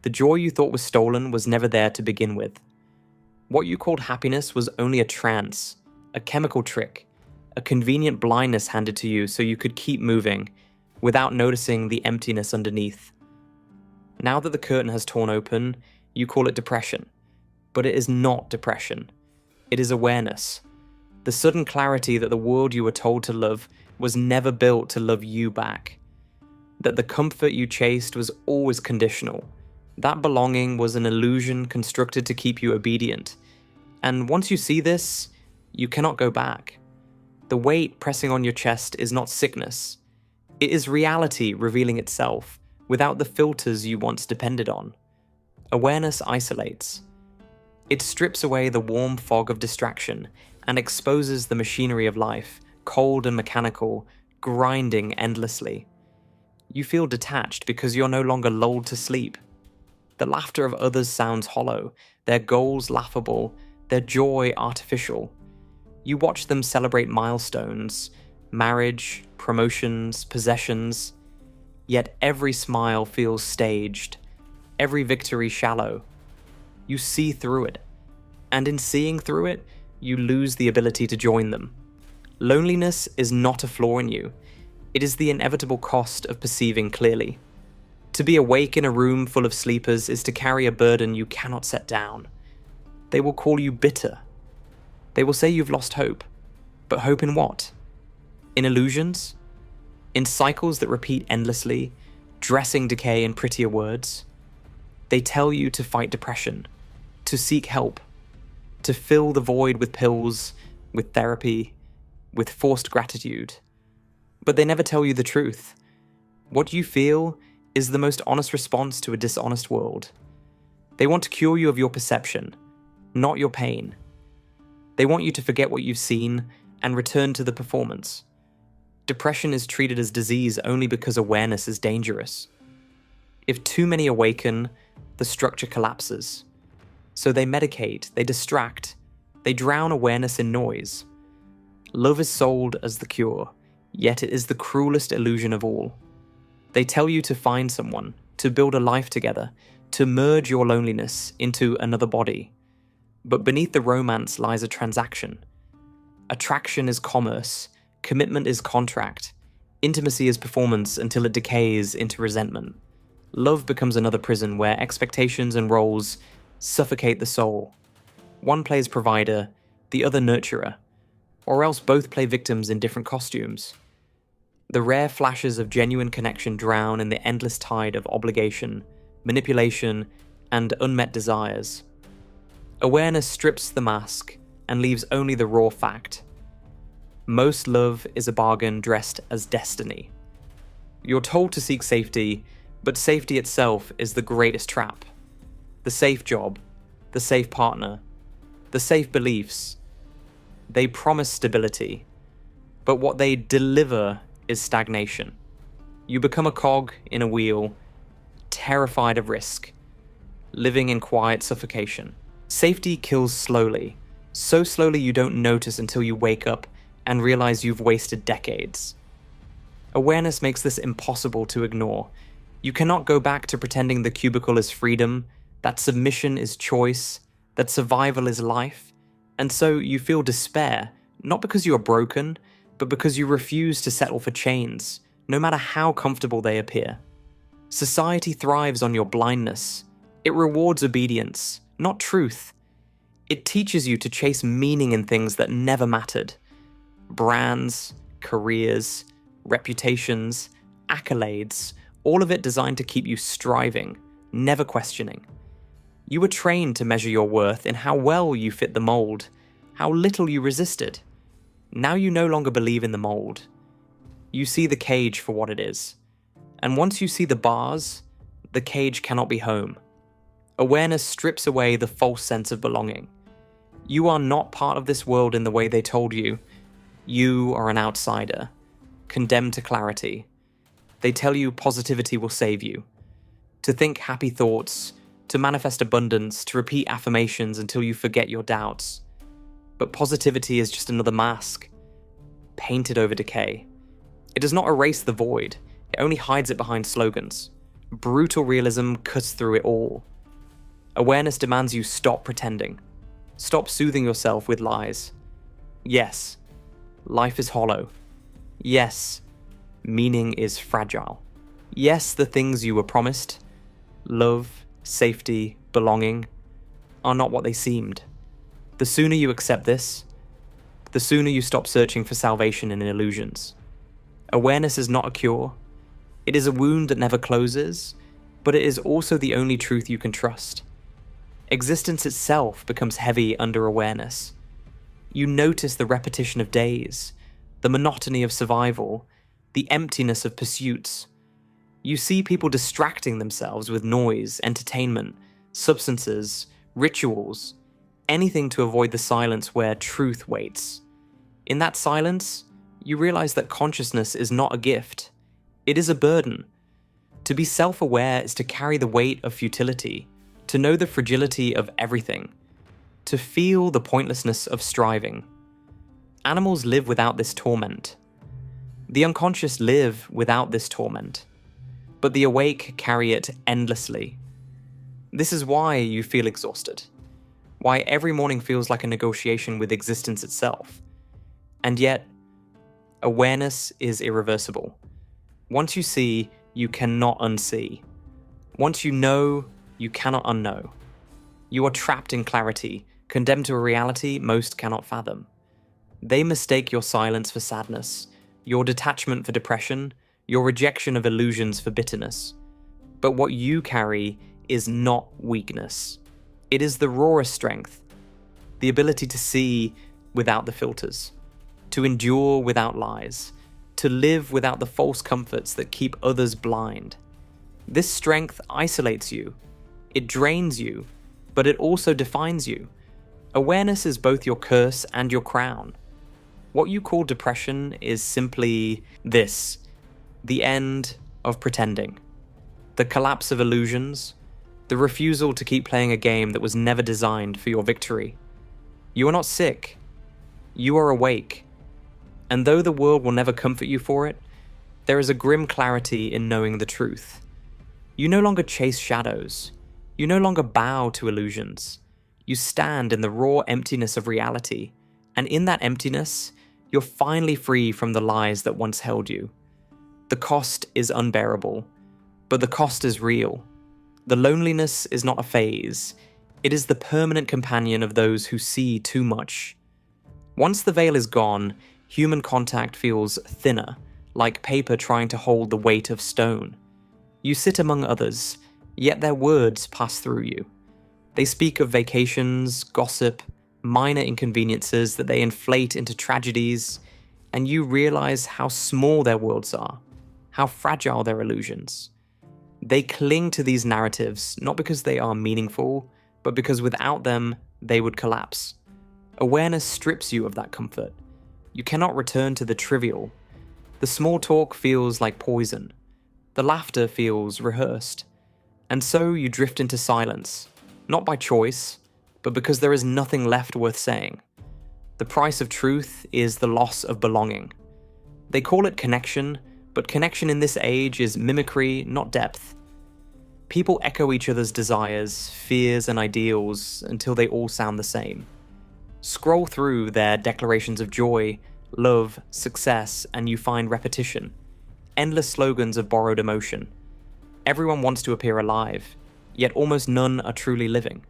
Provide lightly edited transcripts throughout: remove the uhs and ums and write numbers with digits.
The joy you thought was stolen was never there to begin with. What you called happiness was only a trance, a chemical trick, a convenient blindness handed to you so you could keep moving without noticing the emptiness underneath. Now that the curtain has torn open, you call it depression. But it is not depression. It is awareness. The sudden clarity that the world you were told to love was never built to love you back. That the comfort you chased was always conditional. That belonging was an illusion constructed to keep you obedient. And once you see this, you cannot go back. The weight pressing on your chest is not sickness. It is reality revealing itself without the filters you once depended on. Awareness isolates. It strips away the warm fog of distraction and exposes the machinery of life, cold and mechanical, grinding endlessly. You feel detached because you're no longer lulled to sleep. The laughter of others sounds hollow, their goals laughable, their joy artificial. You watch them celebrate milestones, marriage, promotions, possessions, yet every smile feels staged, every victory shallow. You see through it, and in seeing through it, you lose the ability to join them. Loneliness is not a flaw in you. It is the inevitable cost of perceiving clearly. To be awake in a room full of sleepers is to carry a burden you cannot set down. They will call you bitter. They will say you've lost hope. But hope in what? In illusions? In cycles that repeat endlessly, dressing decay in prettier words? They tell you to fight depression, to seek help, to fill the void with pills, with therapy, with forced gratitude. But they never tell you the truth. What you feel is the most honest response to a dishonest world. They want to cure you of your perception, not your pain. They want you to forget what you've seen and return to the performance. Depression is treated as disease only because awareness is dangerous. If too many awaken, the structure collapses. So they medicate, they distract, they drown awareness in noise. Love is sold as the cure, yet it is the cruelest illusion of all. They tell you to find someone, to build a life together, to merge your loneliness into another body. But beneath the romance lies a transaction. Attraction is commerce, commitment is contract, intimacy is performance until it decays into resentment. Love becomes another prison where expectations and roles suffocate the soul. One plays provider, the other nurturer, or else both play victims in different costumes. The rare flashes of genuine connection drown in the endless tide of obligation, manipulation, and unmet desires. Awareness strips the mask and leaves only the raw fact. Most love is a bargain dressed as destiny. You're told to seek safety, but safety itself is the greatest trap. The safe job, the safe partner, the safe beliefs. They promise stability, but what they deliver is stagnation. You become a cog in a wheel, terrified of risk, living in quiet suffocation. Safety kills slowly, so slowly you don't notice until you wake up and realize you've wasted decades. Awareness makes this impossible to ignore. You cannot go back to pretending the cubicle is freedom, that submission is choice, that survival is life, and so you feel despair, not because you are broken, but because you refuse to settle for chains, no matter how comfortable they appear. Society thrives on your blindness. It rewards obedience, not truth. It teaches you to chase meaning in things that never mattered. Brands, careers, reputations, accolades, all of it designed to keep you striving, never questioning. You were trained to measure your worth in how well you fit the mold, how little you resisted. Now you no longer believe in the mold. You see the cage for what it is. And once you see the bars, the cage cannot be home. Awareness strips away the false sense of belonging. You are not part of this world in the way they told you. You are an outsider, condemned to clarity. They tell you positivity will save you. To think happy thoughts, to manifest abundance, to repeat affirmations until you forget your doubts. But positivity is just another mask, painted over decay. It does not erase the void, it only hides it behind slogans. Brutal realism cuts through it all. Awareness demands you stop pretending. Stop soothing yourself with lies. Yes, life is hollow. Yes, meaning is fragile. Yes, the things you were promised, love, safety, belonging, are not what they seemed. The sooner you accept this, the sooner you stop searching for salvation in illusions. Awareness is not a cure. It is a wound that never closes, but it is also the only truth you can trust. Existence itself becomes heavy under awareness. You notice the repetition of days, the monotony of survival, the emptiness of pursuits. You see people distracting themselves with noise, entertainment, substances, rituals, anything to avoid the silence where truth waits. In that silence, you realize that consciousness is not a gift. It is a burden. To be self-aware is to carry the weight of futility, to know the fragility of everything, to feel the pointlessness of striving. Animals live without this torment. The unconscious live without this torment, but the awake carry it endlessly. This is why you feel exhausted, why every morning feels like a negotiation with existence itself. And yet, awareness is irreversible. Once you see, you cannot unsee. Once you know, you cannot unknow. You are trapped in clarity, condemned to a reality most cannot fathom. They mistake your silence for sadness, your detachment for depression, your rejection of illusions for bitterness. But what you carry is not weakness. It is the rawest strength, the ability to see without the filters, to endure without lies, to live without the false comforts that keep others blind. This strength isolates you. It drains you, but it also defines you. Awareness is both your curse and your crown. What you call depression is simply this: the end of pretending, the collapse of illusions, the refusal to keep playing a game that was never designed for your victory. You are not sick. You are awake. And though the world will never comfort you for it, there is a grim clarity in knowing the truth. You no longer chase shadows. You no longer bow to illusions. You stand in the raw emptiness of reality, and in that emptiness, you're finally free from the lies that once held you. The cost is unbearable, but the cost is real. The loneliness is not a phase. It is the permanent companion of those who see too much. Once the veil is gone, human contact feels thinner, like paper trying to hold the weight of stone. You sit among others, yet their words pass through you. They speak of vacations, gossip, minor inconveniences that they inflate into tragedies, and you realize how small their worlds are, how fragile their illusions. They cling to these narratives not because they are meaningful, but because without them, they would collapse. Awareness strips you of that comfort. You cannot return to the trivial. The small talk feels like poison. The laughter feels rehearsed. And so you drift into silence, not by choice, but because there is nothing left worth saying. The price of truth is the loss of belonging. They call it connection, but connection in this age is mimicry, not depth. People echo each other's desires, fears, and ideals until they all sound the same. Scroll through their declarations of joy, love, success, and you find repetition. Endless slogans of borrowed emotion. Everyone wants to appear alive, yet almost none are truly living.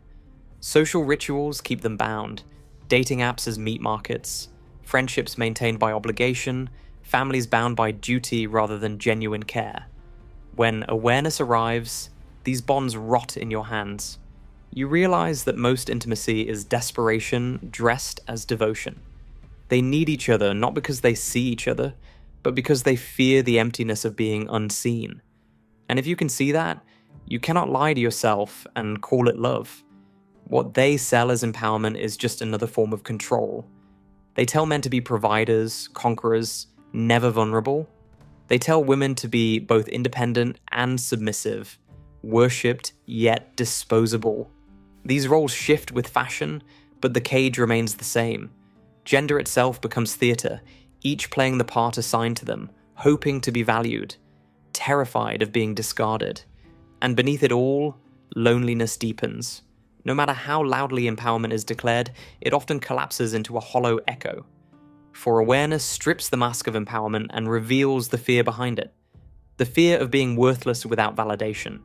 Social rituals keep them bound. Dating apps as meat markets. Friendships maintained by obligation. Families bound by duty rather than genuine care. When awareness arrives, these bonds rot in your hands. You realize that most intimacy is desperation dressed as devotion. They need each other not because they see each other, but because they fear the emptiness of being unseen. And if you can see that, you cannot lie to yourself and call it love. What they sell as empowerment is just another form of control. They tell men to be providers, conquerors, never vulnerable. They tell women to be both independent and submissive, worshipped yet disposable. These roles shift with fashion, but the cage remains the same. Gender itself becomes theatre, each playing the part assigned to them, hoping to be valued, terrified of being discarded. And beneath it all, loneliness deepens. No matter how loudly empowerment is declared, it often collapses into a hollow echo. For awareness strips the mask of empowerment and reveals the fear behind it. The fear of being worthless without validation.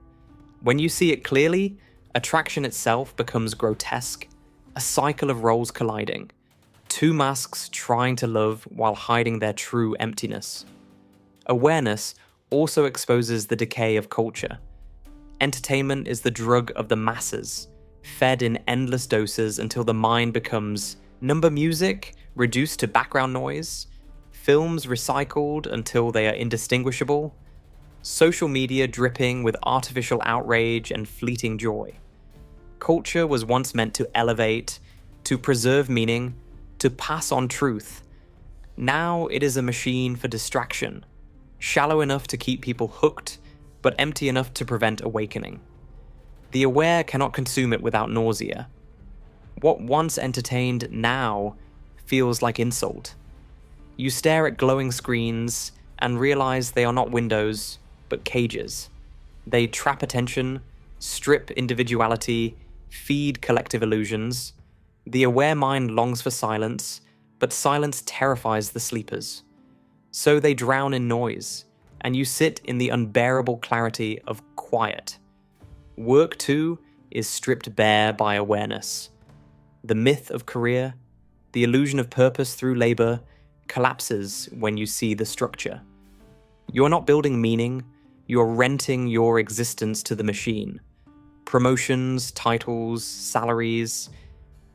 When you see it clearly, attraction itself becomes grotesque, a cycle of roles colliding. Two masks trying to love while hiding their true emptiness. Awareness also exposes the decay of culture. Entertainment is the drug of the masses, fed in endless doses until the mind becomes number music reduced to background noise, films recycled until they are indistinguishable, social media dripping with artificial outrage and fleeting joy. Culture was once meant to elevate, to preserve meaning, to pass on truth. Now it is a machine for distraction, shallow enough to keep people hooked, but empty enough to prevent awakening. The aware cannot consume it without nausea. What once entertained now feels like insult. You stare at glowing screens and realize they are not windows, but cages. They trap attention, strip individuality, feed collective illusions. The aware mind longs for silence, but silence terrifies the sleepers. So they drown in noise, and you sit in the unbearable clarity of quiet. Work, too, is stripped bare by awareness. The myth of career, the illusion of purpose through labor, collapses when you see the structure. You're not building meaning, you're renting your existence to the machine. Promotions, titles, salaries,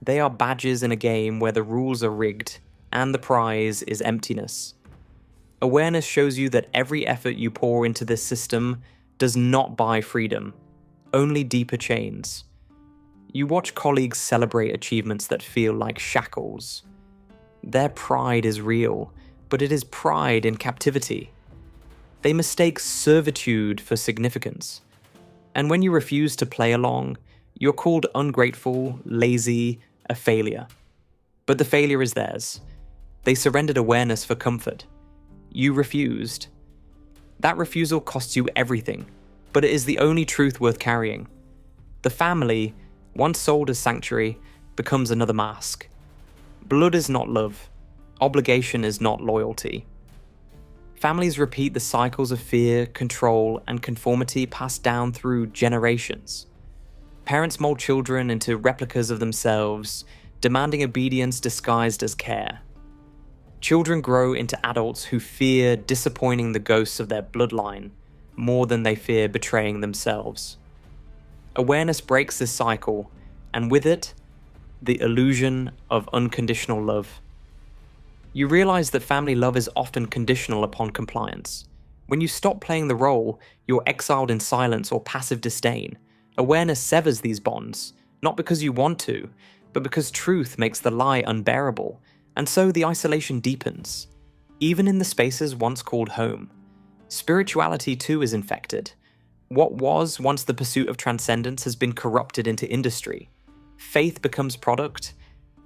they are badges in a game where the rules are rigged and the prize is emptiness. Awareness shows you that every effort you pour into this system does not buy freedom, only deeper chains. You watch colleagues celebrate achievements that feel like shackles. Their pride is real, but it is pride in captivity. They mistake servitude for significance. And when you refuse to play along, you're called ungrateful, lazy, a failure. But the failure is theirs. They surrendered awareness for comfort. You refused. That refusal costs you everything, but it is the only truth worth carrying. The family, once sold as sanctuary, becomes another mask. Blood is not love. Obligation is not loyalty. Families repeat the cycles of fear, control, and conformity passed down through generations. Parents mold children into replicas of themselves, demanding obedience disguised as care. Children grow into adults who fear disappointing the ghosts of their bloodline more than they fear betraying themselves. Awareness breaks this cycle, and with it, the illusion of unconditional love. You realize that family love is often conditional upon compliance. When you stop playing the role, you're exiled in silence or passive disdain. Awareness severs these bonds, not because you want to, but because truth makes the lie unbearable, and so the isolation deepens, even in the spaces once called home. Spirituality too is infected. What was once the pursuit of transcendence has been corrupted into industry. Faith becomes product,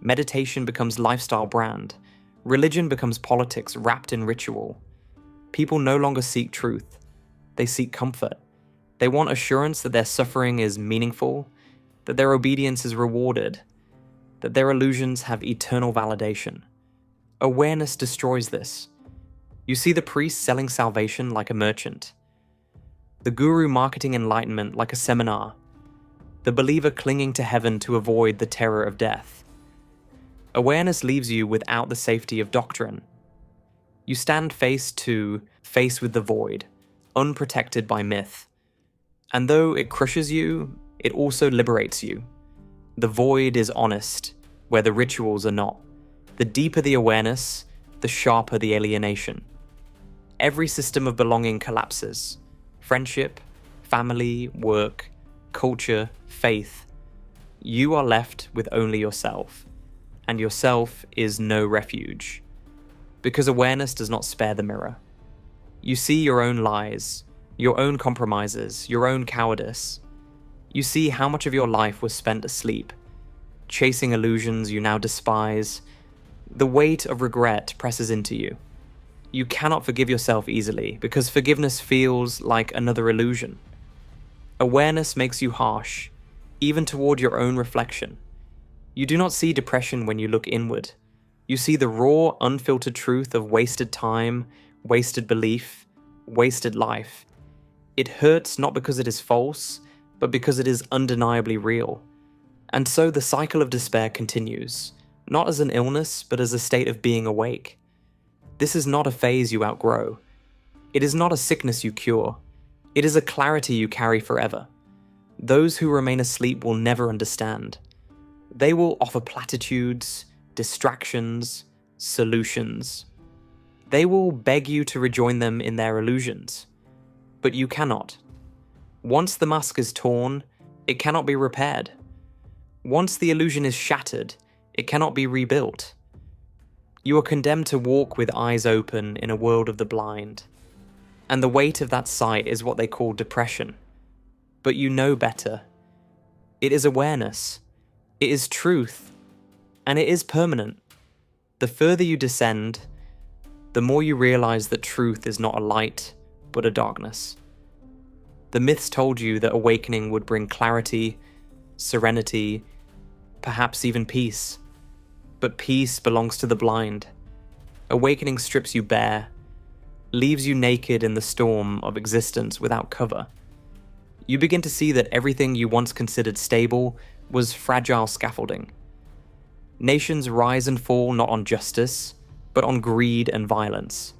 meditation becomes lifestyle brand, religion becomes politics wrapped in ritual. People no longer seek truth. They seek comfort. They want assurance that their suffering is meaningful, that their obedience is rewarded, that their illusions have eternal validation. Awareness destroys this. You see the priest selling salvation like a merchant, the guru marketing enlightenment like a seminar, the believer clinging to heaven to avoid the terror of death. Awareness leaves you without the safety of doctrine. You stand face with the void, unprotected by myth. And though it crushes you, it also liberates you. The void is honest, where the rituals are not. The deeper the awareness, the sharper the alienation. Every system of belonging collapses. Friendship, family, work, culture, faith. You are left with only yourself. And yourself is no refuge. Because awareness does not spare the mirror. You see your own lies, your own compromises, your own cowardice. You see how much of your life was spent asleep, chasing illusions you now despise. The weight of regret presses into you. You cannot forgive yourself easily, because forgiveness feels like another illusion. Awareness makes you harsh, even toward your own reflection. You do not see depression when you look inward. You see the raw, unfiltered truth of wasted time, wasted belief, wasted life. It hurts not because it is false, but because it is undeniably real. And so the cycle of despair continues, not as an illness, but as a state of being awake. This is not a phase you outgrow. It is not a sickness you cure. It is a clarity you carry forever. Those who remain asleep will never understand. They will offer platitudes, distractions, solutions. They will beg you to rejoin them in their illusions. But you cannot. Once the mask is torn, it cannot be repaired. Once the illusion is shattered, it cannot be rebuilt. You are condemned to walk with eyes open in a world of the blind. And the weight of that sight is what they call depression. But you know better. It is awareness. It is truth. And it is permanent. The further you descend, the more you realize that truth is not a light, but a darkness. The myths told you that awakening would bring clarity, serenity, perhaps even peace. But peace belongs to the blind. Awakening strips you bare, leaves you naked in the storm of existence without cover. You begin to see that everything you once considered stable was fragile scaffolding. Nations rise and fall not on justice, but on greed and violence.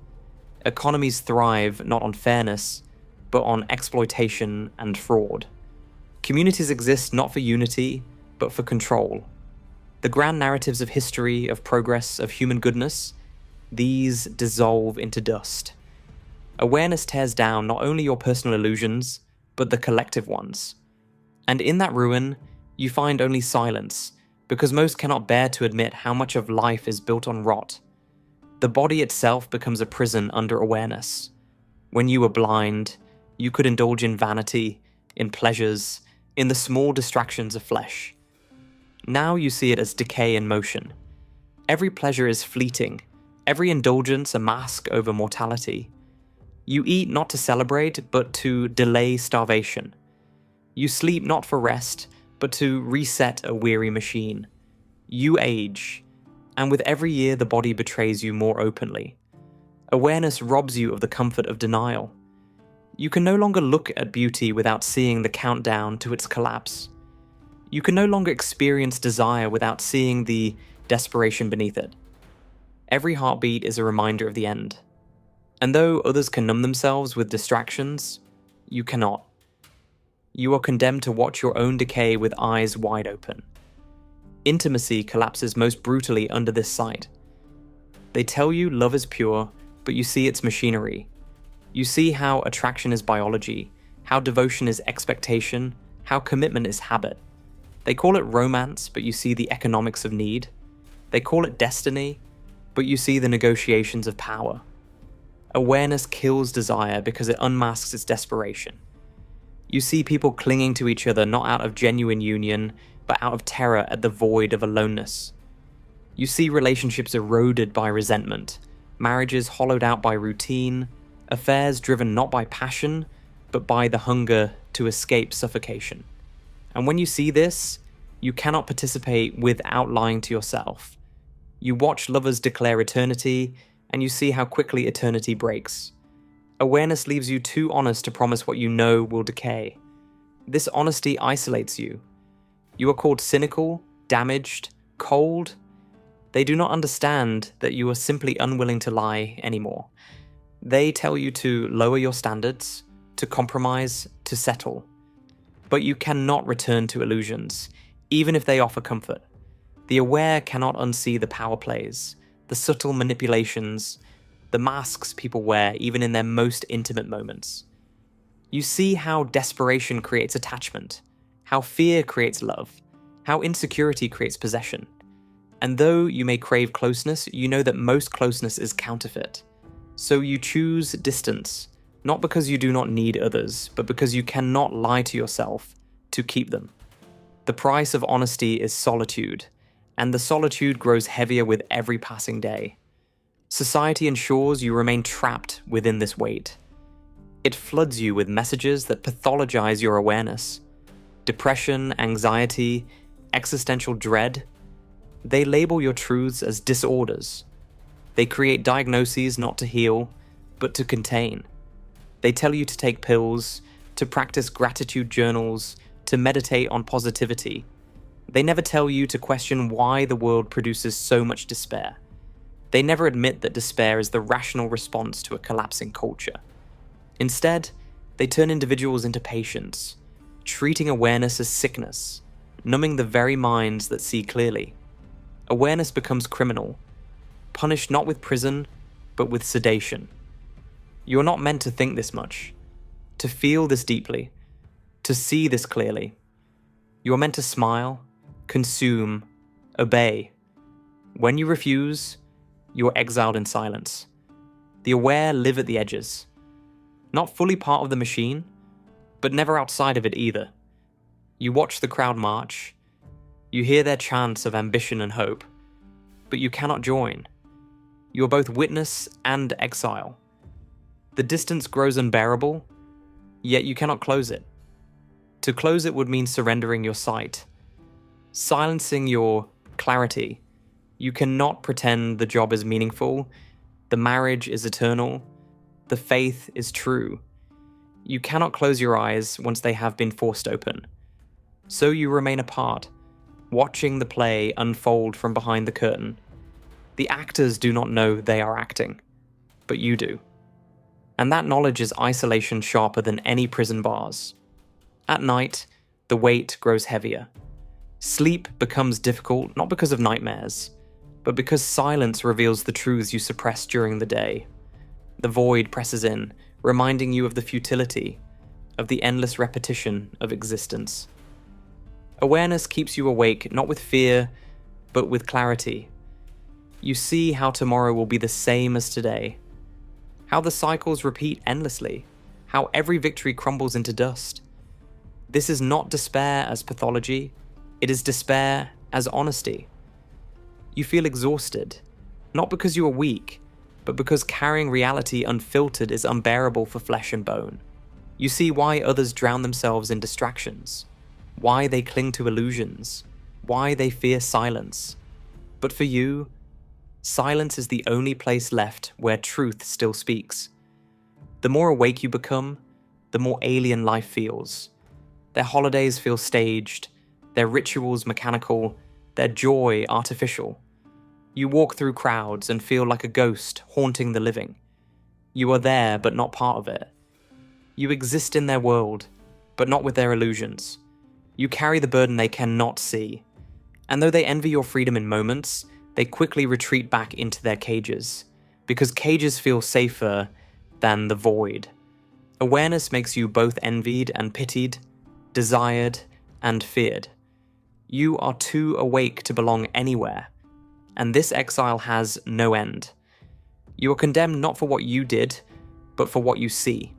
Economies thrive not on fairness, but on exploitation and fraud. Communities exist not for unity, but for control. The grand narratives of history, of progress, of human goodness, these dissolve into dust. Awareness tears down not only your personal illusions, but the collective ones. And in that ruin, you find only silence, because most cannot bear to admit how much of life is built on rot. The body itself becomes a prison under awareness. When you were blind, you could indulge in vanity, in pleasures, in the small distractions of flesh. Now you see it as decay in motion. Every pleasure is fleeting, every indulgence a mask over mortality. You eat not to celebrate, but to delay starvation. You sleep not for rest, but to reset a weary machine. You age, and with every year the body betrays you more openly. Awareness robs you of the comfort of denial. You can no longer look at beauty without seeing the countdown to its collapse. You can no longer experience desire without seeing the desperation beneath it. Every heartbeat is a reminder of the end. And though others can numb themselves with distractions, you cannot. You are condemned to watch your own decay with eyes wide open. Intimacy collapses most brutally under this sight. They tell you love is pure, but you see its machinery. You see how attraction is biology, how devotion is expectation, how commitment is habit. They call it romance, but you see the economics of need. They call it destiny, but you see the negotiations of power. Awareness kills desire because it unmasks its desperation. You see people clinging to each other not out of genuine union, but out of terror at the void of aloneness. You see relationships eroded by resentment, marriages hollowed out by routine, affairs driven not by passion, but by the hunger to escape suffocation. And when you see this, you cannot participate without lying to yourself. You watch lovers declare eternity, and you see how quickly eternity breaks. Awareness leaves you too honest to promise what you know will decay. This honesty isolates you. You are called cynical, damaged, cold. They do not understand that you are simply unwilling to lie anymore. They tell you to lower your standards, to compromise, to settle. But you cannot return to illusions, even if they offer comfort. The aware cannot unsee the power plays, the subtle manipulations, the masks people wear even in their most intimate moments. You see how desperation creates attachment, how fear creates love, how insecurity creates possession. And though you may crave closeness, you know that most closeness is counterfeit. So you choose distance, not because you do not need others, but because you cannot lie to yourself to keep them. The price of honesty is solitude, and the solitude grows heavier with every passing day. Society ensures you remain trapped within this weight. It floods you with messages that pathologize your awareness. Depression, anxiety, existential dread. They label your truths as disorders. They create diagnoses not to heal, but to contain. They tell you to take pills, to practice gratitude journals, to meditate on positivity. They never tell you to question why the world produces so much despair. They never admit that despair is the rational response to a collapsing culture. Instead, they turn individuals into patients, treating awareness as sickness, numbing the very minds that see clearly. Awareness becomes criminal, punished not with prison, but with sedation. You're not meant to think this much, to feel this deeply, to see this clearly. You are meant to smile, consume, obey. When you refuse, you are exiled in silence. The aware live at the edges, not fully part of the machine, but never outside of it either. You watch the crowd march, you hear their chants of ambition and hope, but you cannot join. You are both witness and exile. The distance grows unbearable, yet you cannot close it. To close it would mean surrendering your sight, silencing your clarity. You cannot pretend the job is meaningful, the marriage is eternal, the faith is true. You cannot close your eyes once they have been forced open. So you remain apart, watching the play unfold from behind the curtain. The actors do not know they are acting, but you do. And that knowledge is isolation sharper than any prison bars. At night, the weight grows heavier. Sleep becomes difficult not because of nightmares, but because silence reveals the truths you suppress during the day. The void presses in, reminding you of the futility, of the endless repetition of existence. Awareness keeps you awake not with fear, but with clarity. You see how tomorrow will be the same as today, how the cycles repeat endlessly, how every victory crumbles into dust. This is not despair as pathology, it is despair as honesty. You feel exhausted, not because you are weak, but because carrying reality unfiltered is unbearable for flesh and bone. You see why others drown themselves in distractions, why they cling to illusions, why they fear silence. But for you, silence is the only place left where truth still speaks. The more awake you become, the more alien life feels. Their holidays feel staged, their rituals mechanical, their joy artificial. You walk through crowds and feel like a ghost haunting the living. You are there, but not part of it. You exist in their world, but not with their illusions. You carry the burden they cannot see. And though they envy your freedom in moments, they quickly retreat back into their cages, because cages feel safer than the void. Awareness makes you both envied and pitied, desired and feared. You are too awake to belong anywhere, and this exile has no end. You are condemned not for what you did, but for what you see.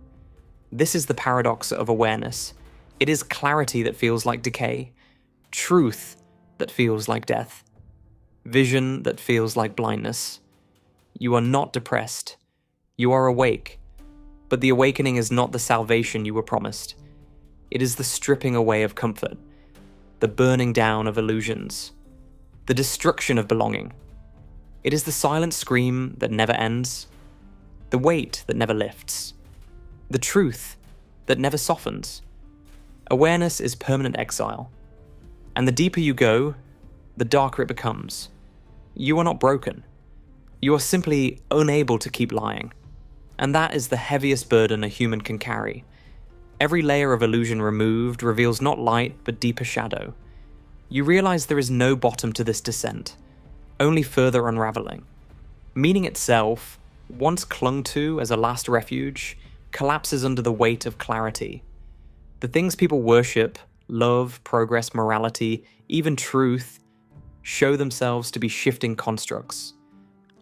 This is the paradox of awareness. It is clarity that feels like decay, truth that feels like death, vision that feels like blindness. You are not depressed. You are awake. But the awakening is not the salvation you were promised. It is the stripping away of comfort, the burning down of illusions, the destruction of belonging. It is the silent scream that never ends, the weight that never lifts, the truth that never softens. Awareness is permanent exile, and the deeper you go, the darker it becomes. You are not broken. You are simply unable to keep lying, and that is the heaviest burden a human can carry. Every layer of illusion removed reveals not light but deeper shadow. You realize there is no bottom to this descent, only further unraveling. Meaning itself, once clung to as a last refuge, collapses under the weight of clarity. The things people worship, love, progress, morality, even truth, show themselves to be shifting constructs.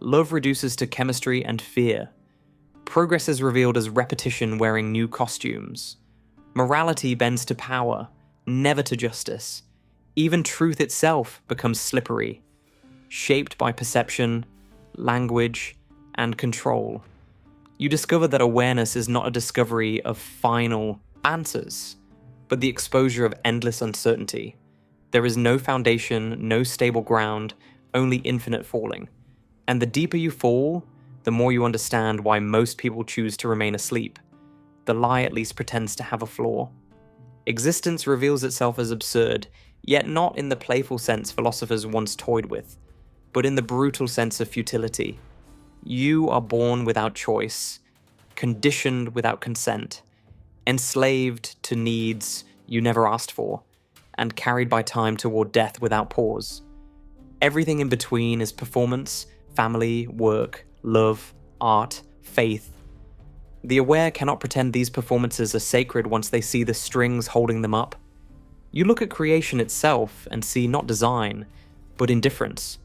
Love reduces to chemistry and fear. Progress is revealed as repetition wearing new costumes. Morality bends to power, never to justice. Even truth itself becomes slippery, shaped by perception, language, and control. You discover that awareness is not a discovery of final answers, but the exposure of endless uncertainty. There is no foundation, no stable ground, only infinite falling. And the deeper you fall, the more you understand why most people choose to remain asleep. The lie at least pretends to have a flaw. Existence reveals itself as absurd, yet not in the playful sense philosophers once toyed with, but in the brutal sense of futility. You are born without choice, conditioned without consent, enslaved to needs you never asked for, and carried by time toward death without pause. Everything in between is performance, family, work, love, art, faith. The aware cannot pretend these performances are sacred once they see the strings holding them up. You look at creation itself and see not design, but indifference.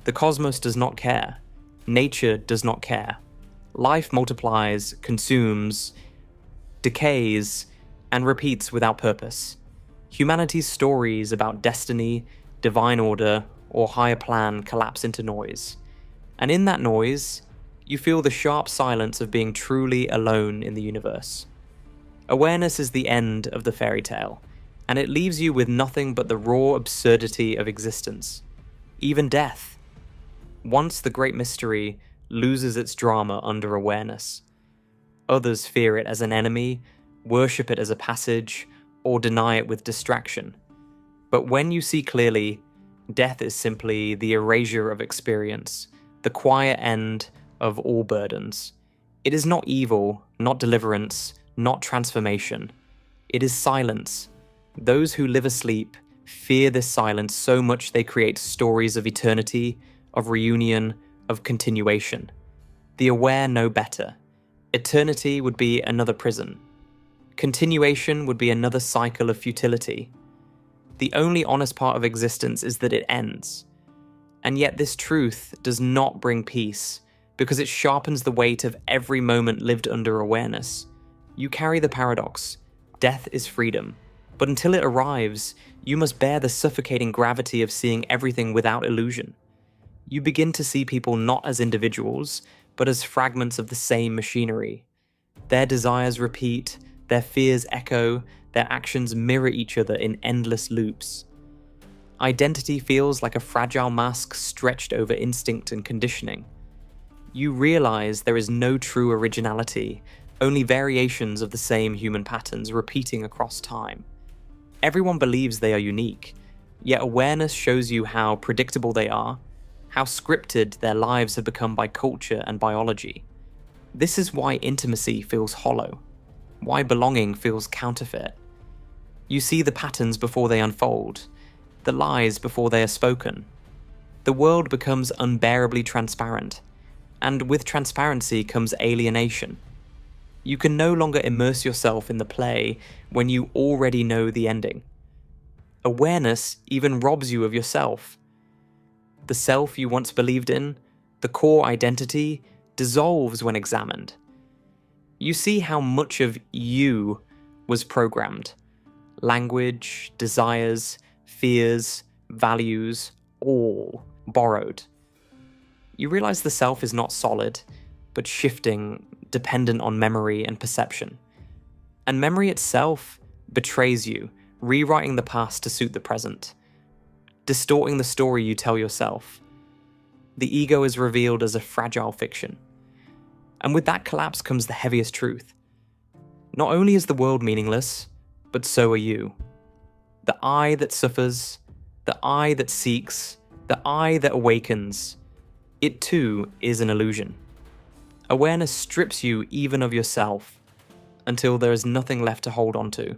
The cosmos does not care. Nature does not care. Life multiplies, consumes, decays, and repeats without purpose. Humanity's stories about destiny, divine order, or higher plan collapse into noise. And in that noise, you feel the sharp silence of being truly alone in the universe. Awareness is the end of the fairy tale, and it leaves you with nothing but the raw absurdity of existence, even death. Once the great mystery loses its drama under awareness. Others fear it as an enemy, worship it as a passage, or deny it with distraction. But when you see clearly, death is simply the erasure of experience, the quiet end of all burdens. It is not evil, not deliverance, not transformation. It is silence. Those who live asleep fear this silence so much they create stories of eternity, of reunion, of continuation. The aware know better. Eternity would be another prison. Continuation would be another cycle of futility. The only honest part of existence is that it ends. And yet this truth does not bring peace, because it sharpens the weight of every moment lived under awareness. You carry the paradox. Death is freedom. But until it arrives, you must bear the suffocating gravity of seeing everything without illusion. You begin to see people not as individuals, but as fragments of the same machinery. Their desires repeat, their fears echo, their actions mirror each other in endless loops. Identity feels like a fragile mask stretched over instinct and conditioning. You realize there is no true originality, only variations of the same human patterns repeating across time. Everyone believes they are unique, yet awareness shows you how predictable they are, how scripted their lives have become by culture and biology. This is why intimacy feels hollow, why belonging feels counterfeit. You see the patterns before they unfold, the lies before they are spoken. The world becomes unbearably transparent, and with transparency comes alienation. You can no longer immerse yourself in the play when you already know the ending. Awareness even robs you of yourself. The self you once believed in, the core identity, dissolves when examined. You see how much of you was programmed. Language, desires, fears, values, all borrowed. You realize the self is not solid, but shifting, dependent on memory and perception. And memory itself betrays you, rewriting the past to suit the present, distorting the story you tell yourself. The ego is revealed as a fragile fiction. And with that collapse comes the heaviest truth. Not only is the world meaningless, but so are you. The I that suffers, the I that seeks, the I that awakens, it too is an illusion. Awareness strips you even of yourself, until there is nothing left to hold on to.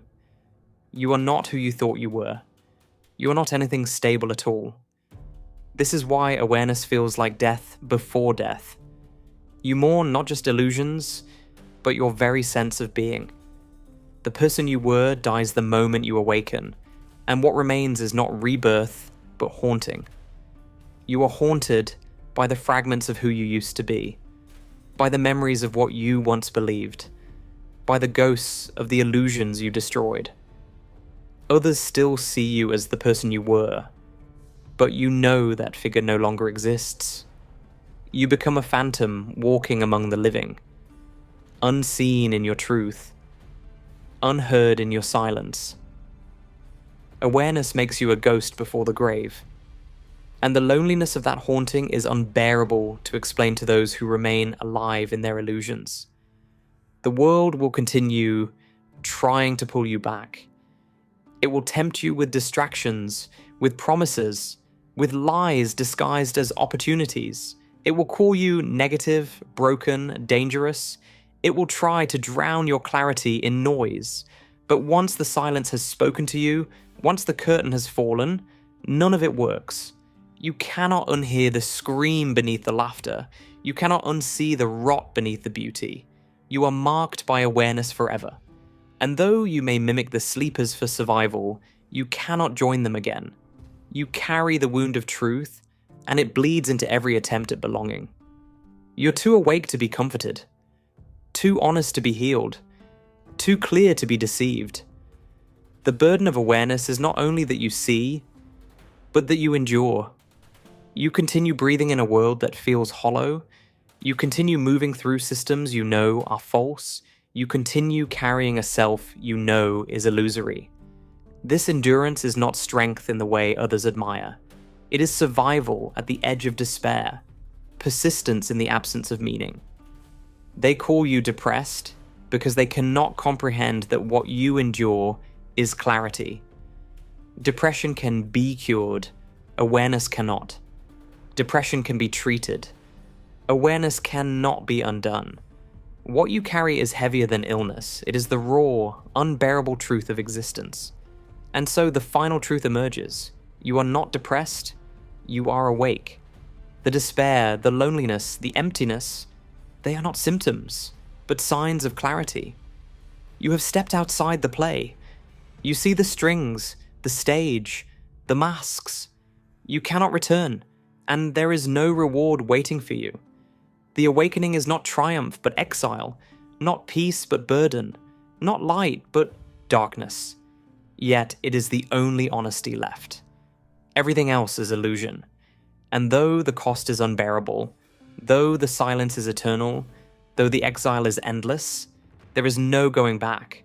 You are not who you thought you were. You are not anything stable at all. This is why awareness feels like death before death. You mourn not just illusions, but your very sense of being. The person you were dies the moment you awaken, and what remains is not rebirth, but haunting. You are haunted by the fragments of who you used to be, by the memories of what you once believed, by the ghosts of the illusions you destroyed. Others still see you as the person you were, but you know that figure no longer exists. You become a phantom walking among the living. unseen in your truth, unheard in your silence. Awareness makes you a ghost before the grave, and the loneliness of that haunting is unbearable to explain to those who remain alive in their illusions. The world will continue trying to pull you back. It will tempt you with distractions, with promises, with lies disguised as opportunities. It will call you negative, broken, dangerous. It will try to drown your clarity in noise. But once the silence has spoken to you, once the curtain has fallen, none of it works. You cannot unhear the scream beneath the laughter. You cannot unsee the rot beneath the beauty. You are marked by awareness forever. And though you may mimic the sleepers for survival, you cannot join them again. You carry the wound of truth, and it bleeds into every attempt at belonging. You're too awake to be comforted, too honest to be healed, too clear to be deceived. The burden of awareness is not only that you see, but that you endure. You continue breathing in a world that feels hollow. You continue moving through systems you know are false. You continue carrying a self you know is illusory. This endurance is not strength in the way others admire. It is survival at the edge of despair, persistence in the absence of meaning. They call you depressed because they cannot comprehend that what you endure is clarity. Depression can be cured, awareness cannot. Depression can be treated. Awareness cannot be undone. What you carry is heavier than illness. It is the raw, unbearable truth of existence. And so the final truth emerges. You are not depressed, you are awake. The despair, the loneliness, the emptiness, they are not symptoms, but signs of clarity. You have stepped outside the play. You see the strings, the stage, the masks. You cannot return, and there is no reward waiting for you. The awakening is not triumph, but exile, not peace, but burden, not light, but darkness. Yet it is the only honesty left. Everything else is illusion. And though the cost is unbearable, though the silence is eternal, though the exile is endless, there is no going back.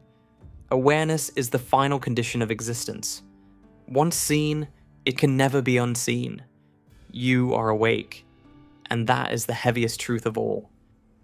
Awareness is the final condition of existence. Once seen, it can never be unseen. You are awake, and that is the heaviest truth of all.